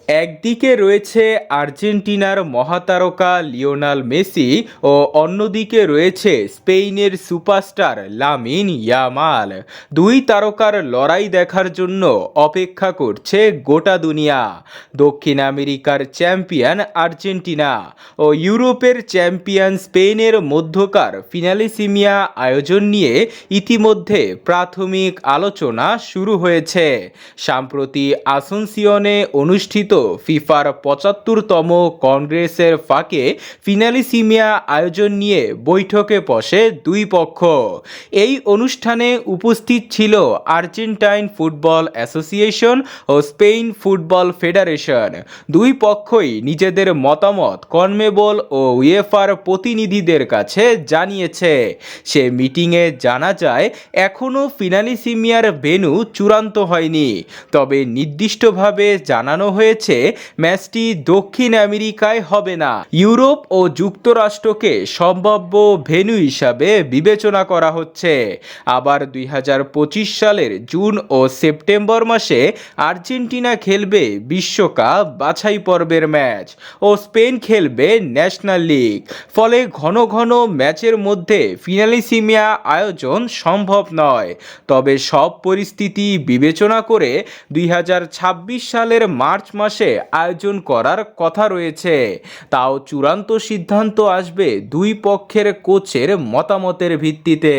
একদিকে রয়েছে আর্জেন্টিনার মহাতারকা লিওনেল মেসি ও অন্যদিকে রয়েছে স্পেনের সুপারস্টার লামিন ইয়ামাল। দুই তারকার লড়াই দেখার জন্য অপেক্ষা করছে গোটা দুনিয়া। দক্ষিণ আমেরিকার চ্যাম্পিয়ন আর্জেন্টিনা ও ইউরোপের চ্যাম্পিয়ন স্পেনের মধ্যকার ফিনালিসিমিয়া আয়োজন নিয়ে ইতিমধ্যে প্রাথমিক আলোচনা শুরু হয়েছে। সাম্প্রতি আসুনসিয়নে অনুষ্ঠিত ফিফার ৭৫তম কংগ্রেসের ফাঁকে ফিনালিসিমিয়া আয়োজন নিয়ে বৈঠকে বসে দুই পক্ষ। এই অনুষ্ঠানে উপস্থিত ছিল আর্জেন্টাইন ফুটবল অ্যাসোসিয়েশন ও স্পেন ফুটবল ফেডারেশন। দুই পক্ষই নিজেদের মতামত কনমেবল ও উয়েফার প্রতিনিধিদের কাছে জানিয়েছে। সে মিটিংয়ে জানা যায় এখনও ফিনালিসিমিয়ার ভেন্যু চূড়ান্ত হয়নি, তবে নির্দিষ্টভাবে জানানো হয়েছে ম্যাচটি দক্ষিণ আমেরিকায় হবে না। ইউরোপ ও যুক্তরাষ্ট্রকে সম্ভাব্য ভেন্যু হিসাবে বিবেচনা করা হচ্ছে। আবার ২০২৫ সালের জুন ও সেপ্টেম্বর মাসে আর্জেন্টিনা খেলবে বিশ্বকাপ বাছাই পর্বের ম্যাচ ও স্পেন খেলবে ন্যাশনাল লিগ। ফলে ঘন ঘন ম্যাচের মধ্যে ফিনালিসিমিয়া আয়োজন সম্ভব নয়। তবে সব পরিস্থিতি বিবেচনা করে ২০২৬ সালের মার্চ মাসে আয়োজন করার কথা রয়েছে। তাও চূড়ান্ত সিদ্ধান্ত আসবে দুই পক্ষের কোচের মতামতের ভিত্তিতে।